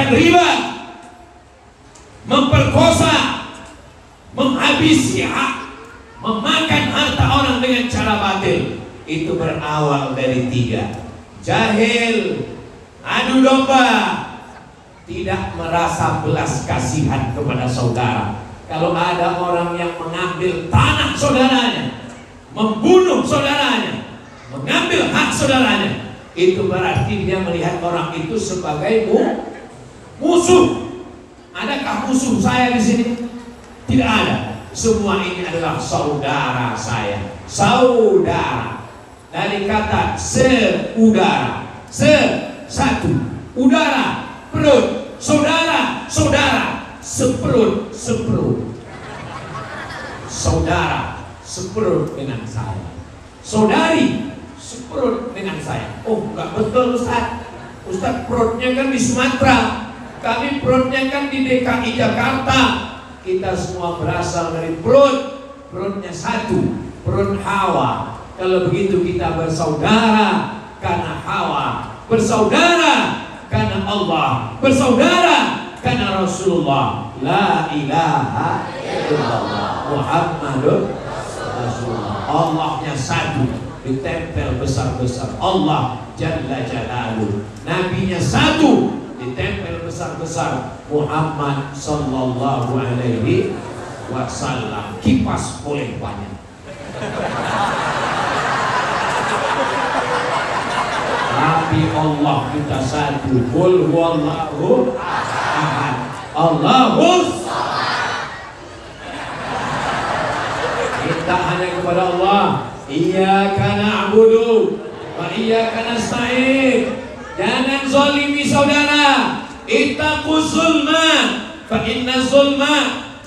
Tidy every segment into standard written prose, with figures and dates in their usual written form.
makan riba, memperkosa, menghabisi hak, memakan harta orang dengan cara batil. Itu berawal dari 3. Jahil, adu domba, tidak merasa belas kasihan kepada saudara. Kalau ada orang yang mengambil tanah saudaranya, membunuh saudaranya, mengambil hak saudaranya, itu berarti dia melihat orang itu sebagai musuh. Adakah musuh saya di sini? Tidak ada. Semua ini adalah saudara saya. Saudara. Dari kata seudara, satu, udara, perut, saudara, seperut. Saudara, seperut dengan saya. Saudari, seperut dengan saya. Oh, enggak betul Ustaz. Ustaz perutnya kan di Sumatera, kami perutnya kan di DKI Jakarta. Kita semua berasal dari perutnya satu, perut Hawa. Kalau begitu kita bersaudara karena Hawa, bersaudara karena Allah, bersaudara karena Rasulullah. La ilaha illallah Muhammadur Rasulullah. Allahnya satu, ditempel besar-besar, Allah Jalla Jalaluh. Nabinya satu, ditempel besar-besar, Muhammad Sallallahu Alaihi Wasallam. Kipas boleh banyak, tapi Allah kita satu. Qul huwallahu ahad, Allahus samad. Kita hanya kepada Allah. Iyyaka na'budu wa iyyaka nasta'in. Jangan zalimi saudara. Ittaqu zulma fa inna zulma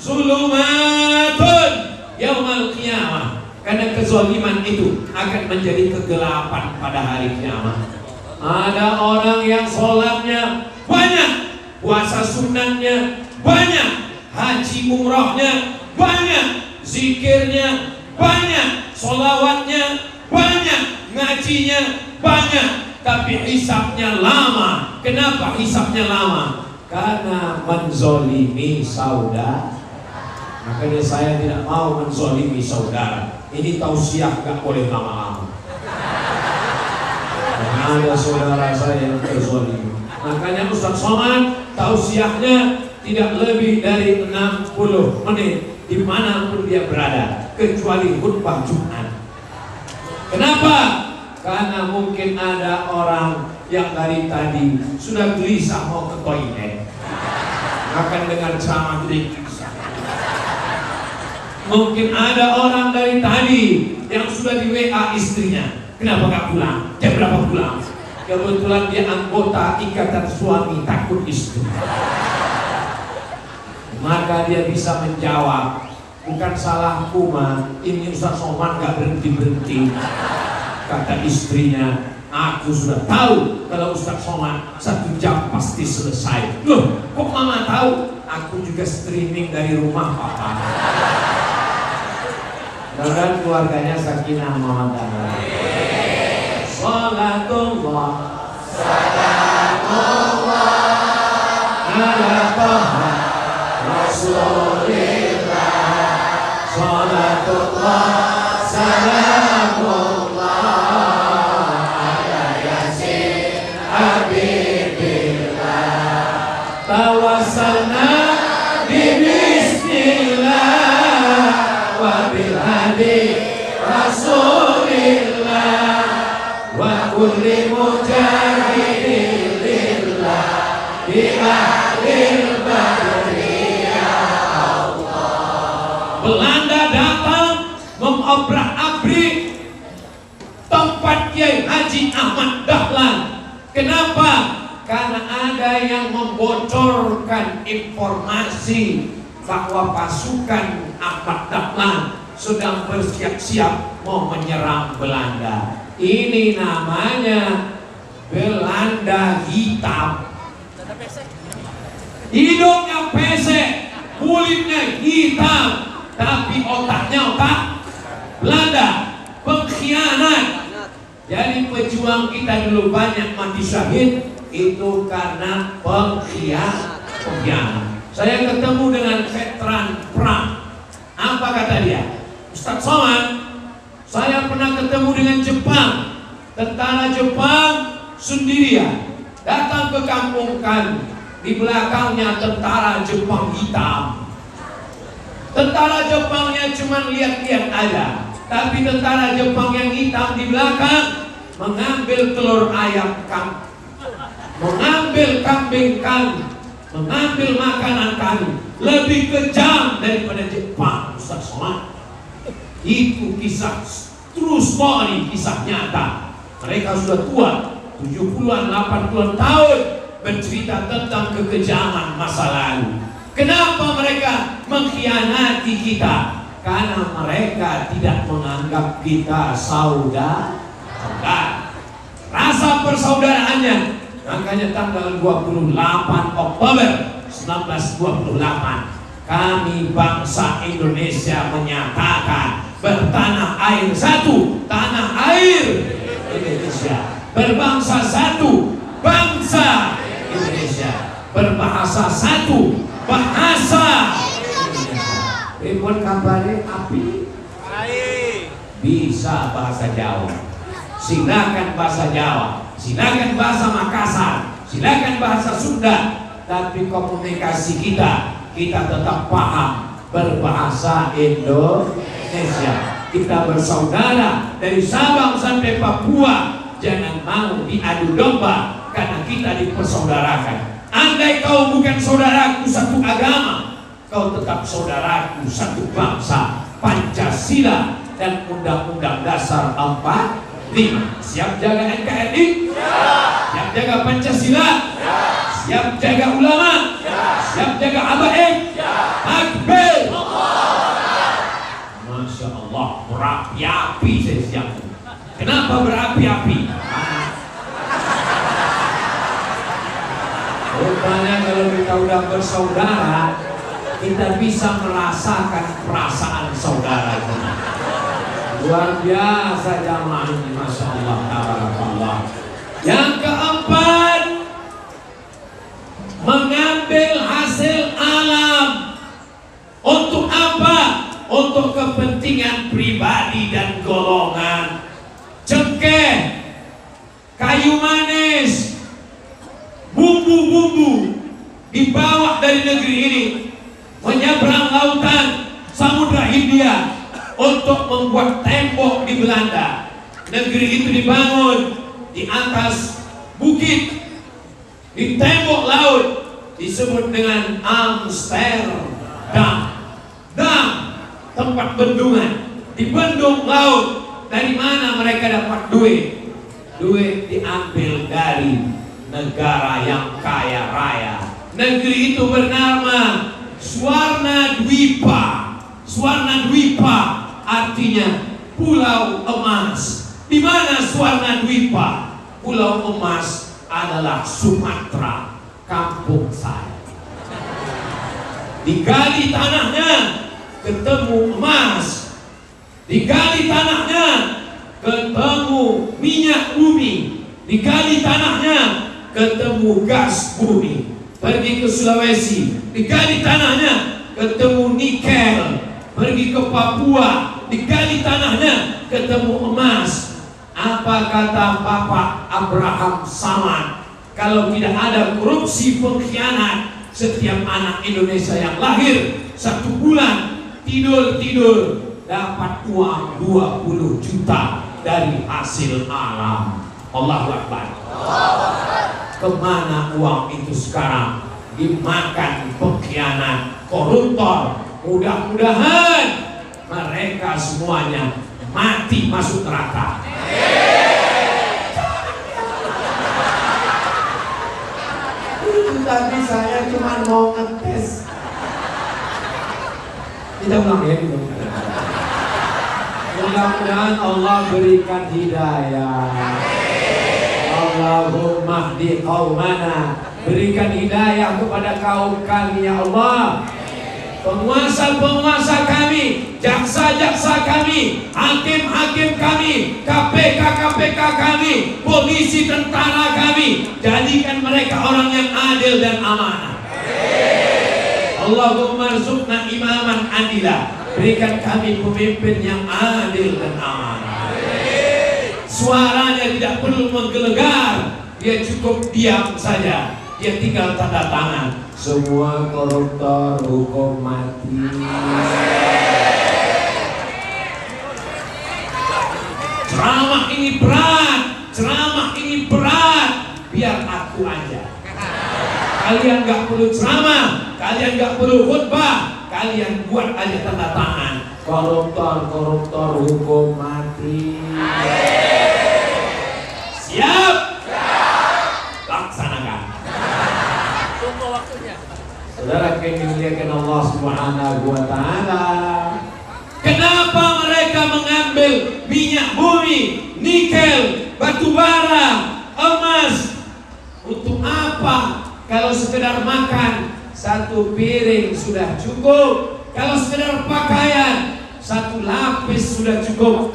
zulumatun yaumal qiyamah. Karena kezaliman itu akan menjadi kegelapan pada hari kiamat. Ada orang yang sholatnya banyak, puasa sunnahnya banyak, haji umrohnya banyak, zikirnya banyak, sholawatnya banyak, ngajinya banyak, tapi hisabnya lama. Kenapa hisabnya lama? Karena menzolimi saudara. Makanya saya tidak mau menzolimi saudara. Ini tausiah, gak boleh lama-lama. Ada saudara saya yang terzolimi. Makanya Ustaz Somad tausiahnya tidak lebih dari 60 menit dimanapun dia berada, kecuali khutbah Jumat. Kenapa? Karena mungkin ada orang yang dari tadi sudah gelisah mau ke toilet, akan dengar ceramah gelisah. Mungkin ada orang dari tadi yang sudah di WA istrinya, kenapa gak pulang? Jam berapa pulang? Kebetulan dia anggota ikatan suami takut istri. Maka dia bisa menjawab, bukan salahku mah, ini Ustaz Somad gak berhenti-berhenti. Kata istrinya, aku sudah tahu kalau Ustaz Somad 1 jam pasti selesai. Loh, kok mama tahu? Aku juga streaming dari rumah papa. Dan keluarganya sakinah mawaddah. Salatullah salamullah ala taha rasulillah. Salatullah salamullah ala yasin habibillah. Tawassalna bismillah wa bil hadi rasulillah wa kulli mujahidin lillah bi ahlil badri ya Allah. Belanda datang mengobrak-abrik tempat Kiai Haji Ahmad Dahlan. Kenapa? Karena ada yang membocorkan informasi bahwa pasukan Ahmad Dahlan sedang bersiap-siap mau menyerang Belanda. Ini namanya Belanda hitam. Hidungnya pesek, kulitnya hitam, tapi otaknya otak Belanda, pengkhianat. Jadi pejuang kita dulu banyak mati syahid itu karena pengkhianat. Saya ketemu dengan veteran perang. Apa kata dia? Ustaz Somad, saya pernah ketemu dengan Jepang. Tentara Jepang sendirian datang ke kampung kami. Di belakangnya tentara Jepang hitam. Tentara Jepangnya cuma lihat-lihat aja, tapi tentara Jepang yang hitam di belakang mengambil telur ayam kami, mengambil kambing kami, mengambil makanan kami. Lebih kejam daripada Jepang, Ustaz Somad. Itu kisah true story, kisah nyata. Mereka sudah tua, 70-an, 80-an tahun, bercerita tentang kekejaman masa lalu. Kenapa mereka mengkhianati kita? Karena mereka tidak menganggap kita saudara. Rasa persaudaraannya. Makanya tanggal 28 Oktober 1928 kami bangsa Indonesia menyatakan bertanah air satu, tanah air Indonesia, berbangsa satu, bangsa Indonesia, berbahasa satu, bahasa Indonesia. Ribut kabarnya api bisa bahasa Jawa, silakan bahasa Jawa, silakan bahasa Makassar, silakan bahasa Sunda, tapi komunikasi kita tetap paham berbahasa Indonesia. Kita bersaudara dari Sabang sampai Papua. Jangan mau diadu domba karena kita dipersaudarakan. Andai kau bukan saudaraku satu agama, kau tetap saudaraku satu bangsa. Pancasila dan Undang-Undang Dasar 45. Siap jaga NKRI? Siap jaga Pancasila? Siap jaga ulama? Siap jaga habaib? Takbir! Masya Allah, berapi-api saya siap. Kenapa berapi-api? Rupanya kalau kita udah bersaudara, kita bisa merasakan perasaan saudara. Luar biasa jamaah ini, Masya Allah, tabarakallah. Yang keempat, mengambil hasil alam. Untuk apa? Untuk kepentingan pribadi dan golongan. Cengkeh, kayu manis, bumbu-bumbu dibawa dari negeri ini menyeberang lautan Samudra Hindia untuk membuat tembok di Belanda. Negeri itu dibangun di atas bukit, di tembok laut, disebut dengan Amsterdam. Tempat bendungan, di bendung laut. Dari mana mereka dapat duit? Duit diambil dari negara yang kaya raya. Negeri itu bernama Swarnadwipa. Swarnadwipa artinya pulau emas. Di mana Swarnadwipa? Pulau emas adalah Sumatera, kampung saya. Digali tanahnya, ketemu emas. Digali tanahnya, ketemu minyak bumi. Digali tanahnya, ketemu gas bumi. Pergi ke Sulawesi, digali tanahnya, ketemu nikel. Pergi ke Papua, digali tanahnya, ketemu emas. Apa kata Bapak Abraham Samad? Kalau tidak ada korupsi pengkhianat, setiap anak Indonesia yang lahir 1 bulan tidur dapat uang 20 juta dari hasil alam. Allahu Akbar. Kemana uang itu sekarang? Dimakan pengkhianat, koruptor. Mudah-mudahan mereka semuanya mati masuk neraka. Tapi saya cuma mau ngetes. Kita ulang ya, mudah-mudahan Allah berikan hidayah. Allahumma hdi qaumana, berikan hidayah kepada kaum kami ya Allah. Penguasa-penguasa kami, jaksa-jaksa kami, hakim-hakim kami, kami, KPK kami, polisi, tentara kami, jadikan mereka orang yang adil dan amanah. Allahumma rzuqna imaman adila, berikan kami pemimpin yang adil dan amanah. Suaranya tidak perlu menggelegar, dia cukup diam saja, dia tinggal tanda tangan. Semua koruptor hukum mati. Ceramah ini berat, biar aku aja. Kalian gak perlu ceramah, kalian gak perlu khutbah, kalian buat aja tanda tangan. Koruptor hukum mati. Siap? Laksanakan. Tunggu waktunya. Saudara yang dimuliakan Allah Subhanahu wa taala, kenapa mereka mengambil minyak bumi, nikel, batu bara, emas? Untuk apa? Kalau sekedar makan satu piring sudah cukup. Kalau sekedar pakaian satu lapis sudah cukup.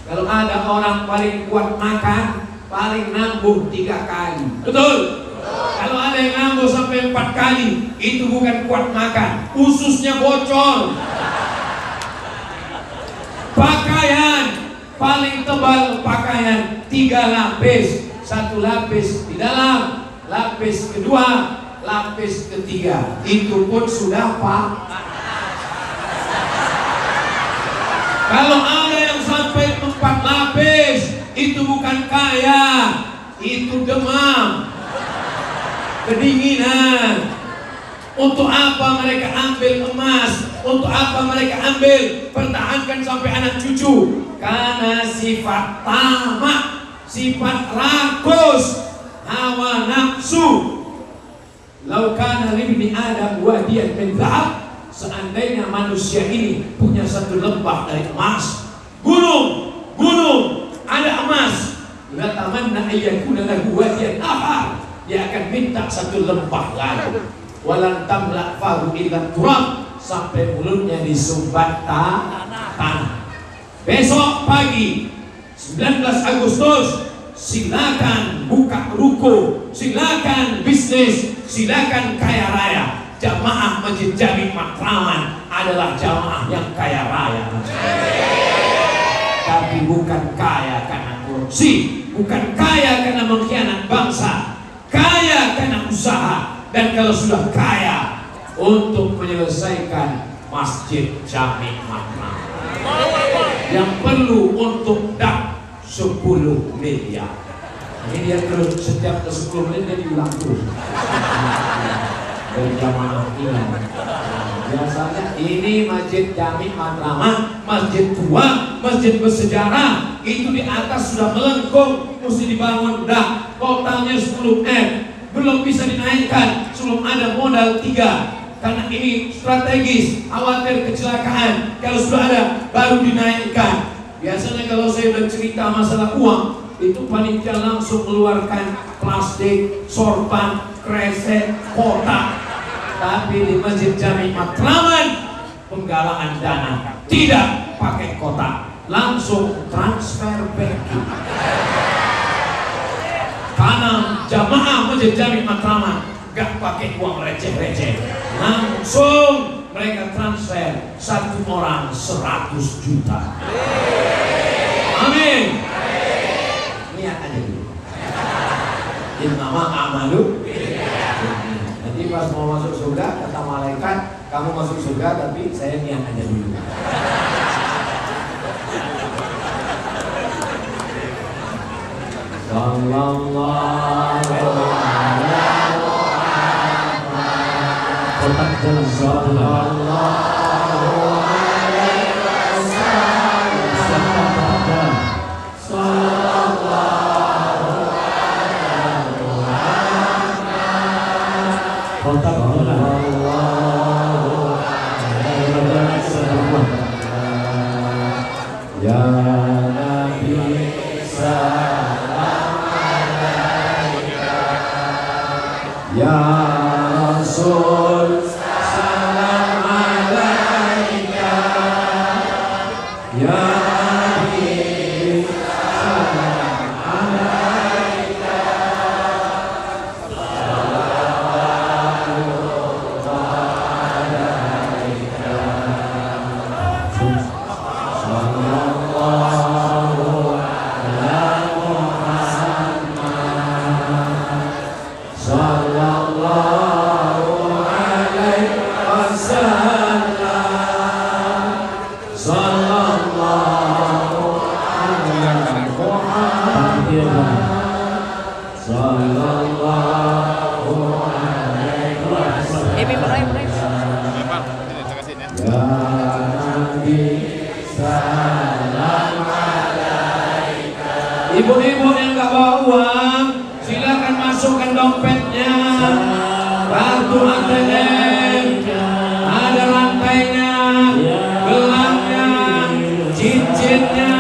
Kalau ada orang paling kuat makan, paling nambah 3 kali. Betul? Kalau ada yang nambah sampai 4 kali, itu bukan kuat makan, ususnya bocor. Pakaian paling tebal, pakaian 3 lapis, 1 lapis di dalam, lapis kedua, lapis ketiga, itu pun sudah pak. Kalau ada yang sampai 4 lapis, itu bukan kaya, itu demam, kedinginan. Untuk apa mereka ambil emas? Untuk apa mereka ambil? Pertahankan sampai anak cucu. Karena sifat tamak, sifat rakus, hawa nafsu. Lau kana libni Adam wadiyan min dhahab, seandainya manusia ini punya satu lembah dari emas, gunung ada emas, la tamanna ayyakuna lahu wadiyan akhar, dia akan minta satu lembah lagi. Walan tamla fahu illa turab, sampai mulutnya disumbat tanah. Besok pagi 19 Agustus silakan buka ruko, silakan bisnis, silakan kaya raya. Jamaah Masjid Jami Matraman adalah jamaah yang kaya raya. Tapi bukan kaya karena korupsi, bukan kaya karena mengkhianat bangsa, kaya karena usaha. Dan kalau sudah kaya, untuk menyelesaikan Masjid Jami Matraman yang perlu untuk dak 10 miliar. Ini dia terus setiap ke 10 menit dia diulang terus. Dari jamaah ini. Biasanya ini Masjid Jami Matraman, masjid tua, masjid bersejarah, itu di atas sudah melengkung, mesti dibangun dak, totalnya 10 M. Belum bisa dinaikkan, sebelum ada modal 3. Karena ini strategis, khawatir kecelakaan. Kalau sudah ada, baru dinaikkan. Biasanya kalau saya udah cerita masalah uang, itu panitia langsung mengeluarkan plastik, sorban, kresek, kotak. Tapi di Masjid Jami Matraman, penggalangan dana tidak pakai kotak, langsung transfer banking. Karena jamaah Masjid Jami Matraman gak pakai uang receh-receh, langsung mereka transfer 1 orang 100 juta. Amin. Niat aja dulu. Innama a'malu. Nanti pas mau masuk surga kata malaikat, kamu masuk surga tapi saya niat aja dulu. Sallallahu alaihi wasallam. Kotak jalan sallallahu alaihi wasallam. Sallallahu alaihi wasallam. Kotak sallallahu alaihi wasallam. Ya Nabi ya Rasul salam alaika, ya Nabi Ibu-ibu yang nggak bawa uang, silakan masukkan dompetnya. Kartu ATM, ada rantainya, gelangnya, cincinnya.